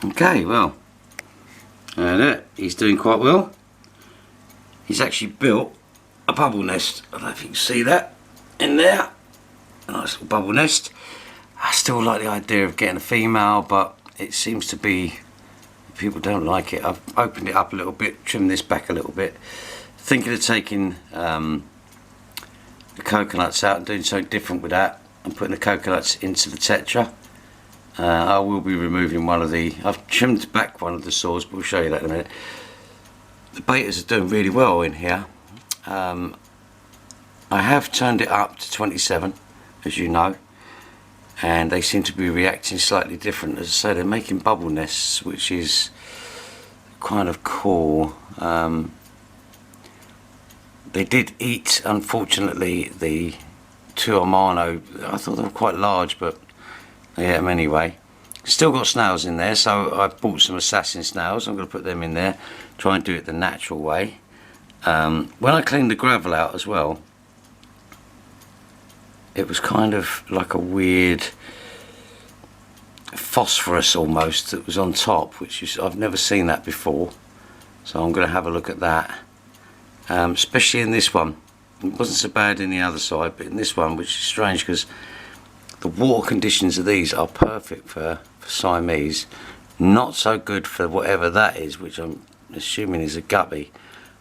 Okay, well, he's doing quite well. He's actually built a bubble nest. I don't know if you can see that in there. A nice little bubble nest. I still like the idea of getting a female, but it seems to be people don't like it. I've opened it up a little bit, trimmed this back a little bit, thinking of taking the coconuts out and doing something different with that and putting the coconuts into the Tetra. I will be removing one of the, I've trimmed back one of the saws, but we'll show you that in a minute. The Bettas are doing really well in here. I have turned it up to 27, as you know, and they seem to be reacting slightly different. As I say, they're making bubble nests, which is kind of cool. They did eat, unfortunately, the two Amano. I thought they were quite large, but they ate them anyway. Still got snails in there, so I bought some assassin snails. I'm going to put them in there, try and do it the natural way. When I cleaned the gravel out as well, it was kind of like a weird phosphorus almost that was on top, which is, I've never seen that before, so I'm going to have a look at that. Especially in this one. It wasn't so bad in the other side, but in this one, which is strange because the water conditions of these are perfect for Siamese, not so good for whatever that is, which I'm assuming is a guppy.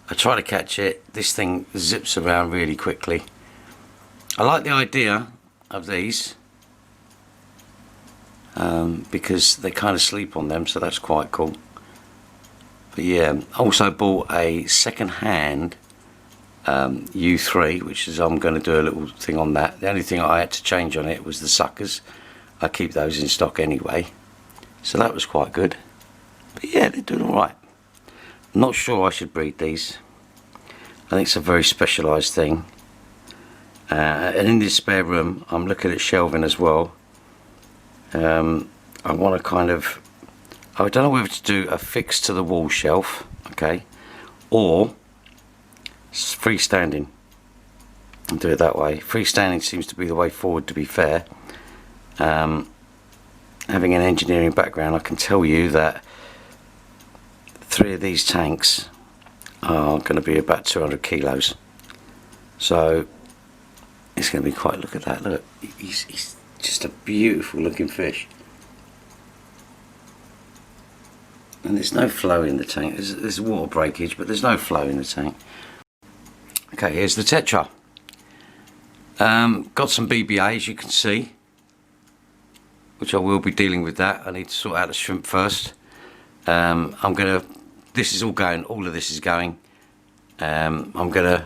I try to catch it, this thing zips around really quickly. I like the idea of these because they kind of sleep on them, so that's quite cool. But yeah, I also bought a second-hand U3, which is, I'm going to do a little thing on that. The only thing I had to change on it was the suckers. I keep those in stock anyway, so that was quite good. But yeah, they're doing alright. Not sure I should breed these. I think it's a very specialised thing. And in this spare room, I'm looking at shelving as well. I want to kind of, I don't know whether to do a fixed to the wall shelf, okay, or freestanding and do it that way. Freestanding seems to be the way forward, to be fair. Having an engineering background, I can tell you that 3 of these tanks are going to be about 200 kilos, so it's going to be quite, look at that, look, he's just a beautiful looking fish. And there's no flow in the tank. There's water breakage, but there's no flow in the tank. Okay, here's the Tetra. Got some BBA, as you can see, which I will be dealing with that. I need to sort out the shrimp first. This is all going, all of this is going. This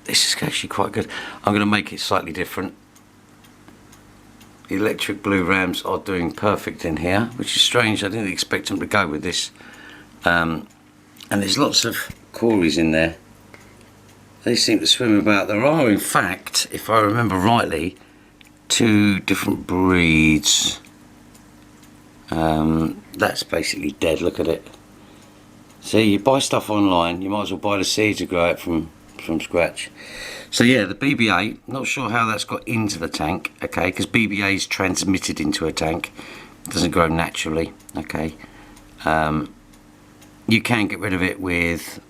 is actually quite good. I'm going to make it slightly different. The electric blue rams are doing perfect in here, which is strange. I didn't expect them to go with this. And there's lots of cories in there. They seem to swim about. There are, in fact, if I remember rightly, 2 different breeds. That's basically dead, look at it. See, you buy stuff online, you might as well buy the seeds to grow it from scratch. So yeah, the BBA, not sure how that's got into the tank, okay, because BBA is transmitted into a tank, it doesn't grow naturally, okay. You can get rid of it with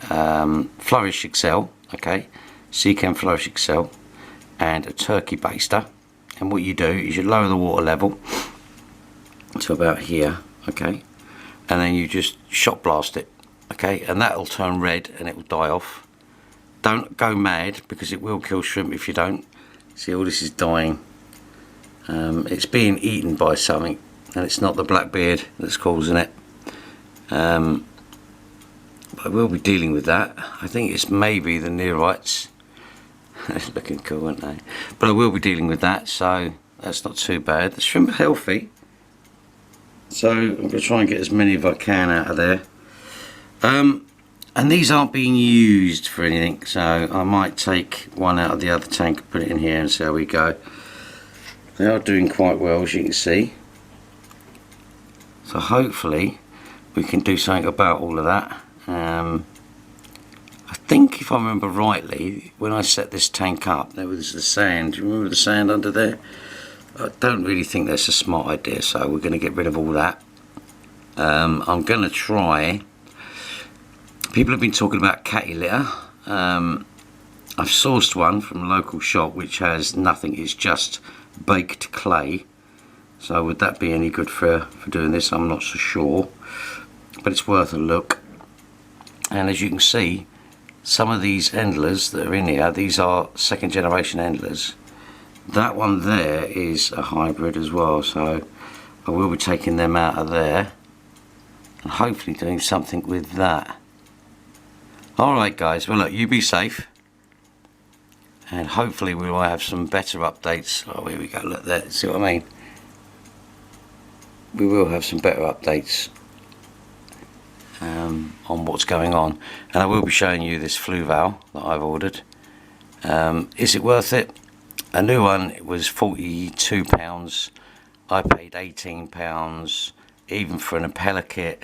Flourish Excel, okay, Seachem Flourish Excel, and a turkey baster. And what you do is you lower the water level to about here, okay, and then you just shot blast it, okay, and that'll turn red and it will die off. Don't go mad, because it will kill shrimp if you don't. See, all this is dying. It's being eaten by something, and it's not the blackbeard that's causing it. But I will be dealing with that. I think it's maybe the neorites. It's looking cool, aren't they? But I will be dealing with that, so that's not too bad. The shrimp are healthy, so I'm going to try and get as many as I can out of there. And these aren't being used for anything, so I might take one out of the other tank and put it in here and see how we go. They are doing quite well, as you can see. So hopefully we can do something about all of that. I think if I remember rightly, when I set this tank up, there was the sand. Do you remember the sand under there? I don't really think that's a smart idea, so we're going to get rid of all that. I'm going to try. People have been talking about catty litter. I've sourced one from a local shop which has nothing, it's just baked clay. So would that be any good for doing this? I'm not so sure, but it's worth a look. And as you can see, some of these endlers that are in here, these are second generation endlers. That one there is a hybrid as well, so I will be taking them out of there and hopefully doing something with that. Alright guys, well look, you be safe, and hopefully we will have some better updates. Oh, here we go, look there, see what I mean? We will have some better updates on what's going on, and I will be showing you this flue valve that I've ordered. Is it worth it? A new one, it was £42. I paid £18, even for an impeller kit,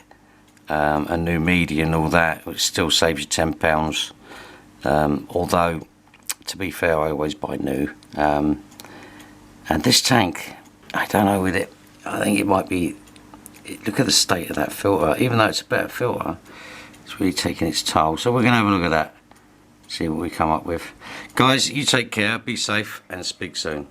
a new media and all that. It still saves you £10. Although, to be fair, I always buy new. And this tank, I don't know with it. I think it might be. Look at the state of that filter. Even though it's a better filter, it's really taking its toll. So we're going to have a look at that. See what we come up with. Guys, you take care, be safe, and speak soon.